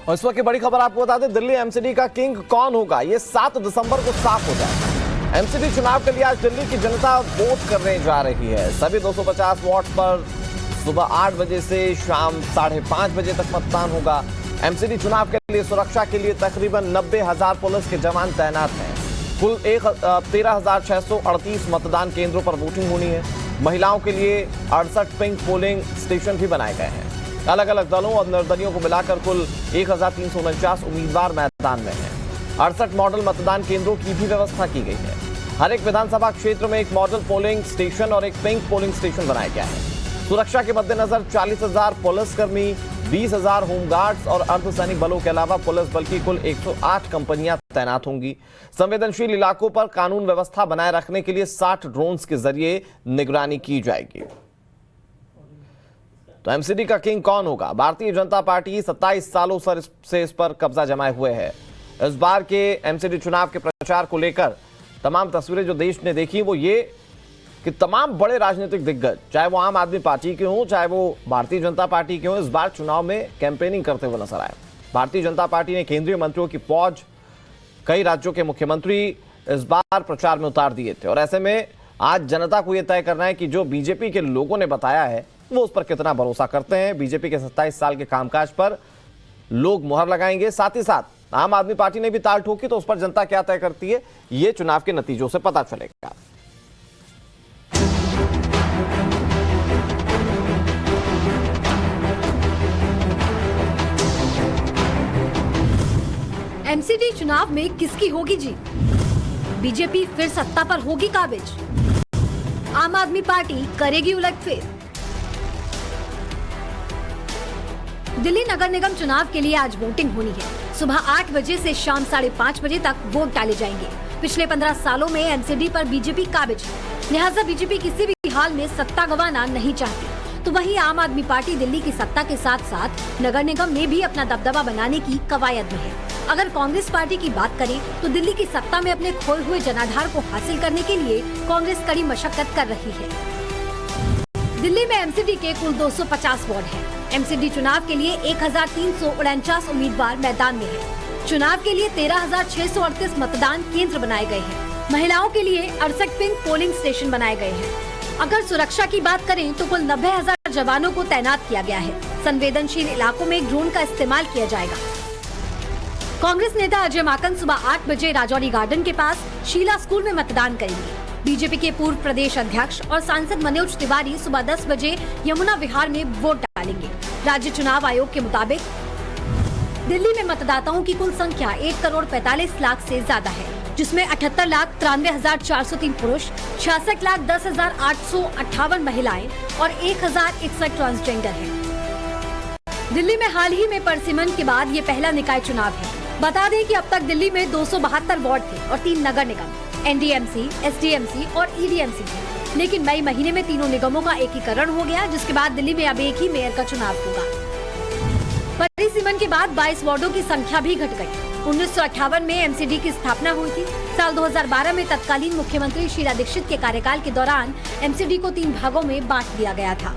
और इस वक्त की बड़ी खबर आपको बता दें, दिल्ली एमसीडी का किंग कौन होगा ये 7 दिसंबर को साफ हो जाएगा। एमसीडी चुनाव के लिए आज दिल्ली की जनता वोट करने जा रही है। सभी 250 वार्ड पर सुबह 8 बजे से शाम 5:30 बजे तक मतदान होगा। एमसीडी चुनाव के लिए सुरक्षा के लिए तकरीबन 90,000 पुलिस के जवान तैनात हैं। कुल 13,638 मतदान केंद्रों पर वोटिंग होनी है। महिलाओं के लिए 68 पिंक पोलिंग स्टेशन भी बनाए गए हैं। अलग अलग दलों और निर्दलियों को मिलाकर कुल 1349 उम्मीदवार मैदान में हैं। 68 मॉडल मतदान केंद्रों की भी व्यवस्था की गई है। हर एक विधानसभा क्षेत्र में एक मॉडल पोलिंग स्टेशन और एक पिंक पोलिंग स्टेशन बनाया गया है। सुरक्षा के मद्देनजर 40,000 पुलिसकर्मी, 20,000 होमगार्ड्स और अर्धसैनिक बलों के अलावा पुलिस बल की कुल 108 कंपनियां तैनात होंगी। संवेदनशील इलाकों पर कानून व्यवस्था बनाए रखने के लिए 60 ड्रोन्स के जरिए निगरानी की जाएगी। तो एमसीडी का किंग कौन होगा? भारतीय जनता पार्टी 27 सालों से इस पर कब्जा जमाए हुए है। इस बार के एमसीडी चुनाव के प्रचार को लेकर तमाम तस्वीरें जो देश ने देखी वो ये कि तमाम बड़े राजनीतिक दिग्गज, चाहे वो आम आदमी पार्टी के हों, चाहे वो भारतीय जनता पार्टी के हों, इस बार चुनाव में कैंपेनिंग करते हुए नजर आए। भारतीय जनता पार्टी ने केंद्रीय मंत्रियों की फौज, कई राज्यों के मुख्यमंत्री इस बार प्रचार में उतार दिए थे। और ऐसे में आज जनता को यह तय करना है कि जो बीजेपी के लोगों ने बताया है वो उस पर कितना भरोसा करते हैं। बीजेपी के 27 साल के कामकाज पर लोग मुहर लगाएंगे। साथ ही साथ आम आदमी पार्टी ने भी ताल ठोकी तो उस पर जनता क्या तय करती है ये चुनाव के नतीजों से पता चलेगा। एमसीडी चुनाव में किसकी होगी जीत? बीजेपी फिर सत्ता पर होगी काबिज? आम आदमी पार्टी करेगी उलटफेर? दिल्ली नगर निगम चुनाव के लिए आज वोटिंग होनी है। सुबह 8 बजे से शाम 5:30 बजे तक वोट डाले जाएंगे। पिछले 15 सालों में एमसीडी पर बीजेपी काबिज है, लिहाजा बीजेपी किसी भी हाल में सत्ता गंवाना नहीं चाहती। तो वहीं आम आदमी पार्टी दिल्ली की सत्ता के साथ साथ नगर निगम में भी अपना दबदबा बनाने की कवायद में है। अगर कांग्रेस पार्टी की बात करें तो दिल्ली की सत्ता में अपने खोए हुए जनाधार को हासिल करने के लिए कांग्रेस कड़ी मशक्कत कर रही है। दिल्ली में एमसीडी के कुल 250 वार्ड हैं। एमसीडी चुनाव के लिए 1349 उम्मीदवार मैदान में हैं। चुनाव के लिए 13,638 मतदान केंद्र बनाए गए हैं। महिलाओं के लिए 68 पिंक पोलिंग स्टेशन बनाए गए हैं। अगर सुरक्षा की बात करें तो कुल 90,000 जवानों को तैनात किया गया है। संवेदनशील इलाकों में ड्रोन का इस्तेमाल किया जाएगा। कांग्रेस नेता अजय माकन सुबह 8 बजे राजौरी गार्डन के पास शीला स्कूल में मतदान करेंगे। बीजेपी के पूर्व प्रदेश अध्यक्ष और सांसद मनोज तिवारी सुबह 10 बजे यमुना विहार में वोट डालेंगे। राज्य चुनाव आयोग के मुताबिक दिल्ली में मतदाताओं की कुल संख्या 1,45,00,000 से ज्यादा है, जिसमें 78,93,403 पुरुष, 66,10,858 महिलाएं और 1,061 ट्रांसजेंडर हैं। दिल्ली में हाल ही में परसिमन के बाद ये पहला निकाय चुनाव है। बता दें कि अब तक दिल्ली में 272 वार्ड थे और 3 नगर निगम, एनडीएमसी, एसडीएमसी और ईडीएमसी थे। लेकिन मई महीने में तीनों निगमों का एकीकरण हो गया, जिसके बाद दिल्ली में अब एक ही मेयर का चुनाव होगा। परिसीमन के बाद 22 वार्डों की संख्या भी घट गई। 1958 में एमसीडी की स्थापना हुई थी। साल 2012 में तत्कालीन मुख्यमंत्री शीला दीक्षित के कार्यकाल के दौरान एमसीडी को 3 भागों में बांट दिया गया था।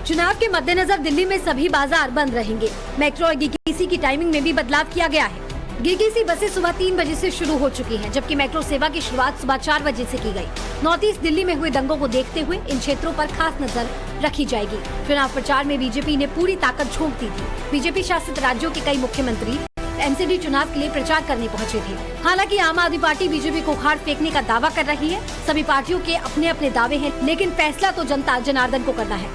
चुनाव के मद्देनजर दिल्ली में सभी बाजार बंद रहेंगे। मेट्रो और डीटीसी की टाइमिंग में भी बदलाव किया गया है। डीटीसी बसें सुबह 3 बजे से शुरू हो चुकी हैं, जबकि मेट्रो सेवा की शुरुआत सुबह 4 बजे से की गई। नॉर्थ ईस्ट दिल्ली में हुए दंगों को देखते हुए इन क्षेत्रों पर खास नजर रखी जाएगी। चुनाव प्रचार में बीजेपी ने पूरी ताकत झोंक दी थी। बीजेपी शासित राज्यों के कई मुख्यमंत्री एमसीडी चुनाव के लिए प्रचार करने पहुंचे थे। हालांकि आम आदमी पार्टी बीजेपी को उखाड़ फेंकने का दावा कर रही है। सभी पार्टियों के अपने अपने दावे हैं, लेकिन फैसला तो जनता जनार्दन को करना है।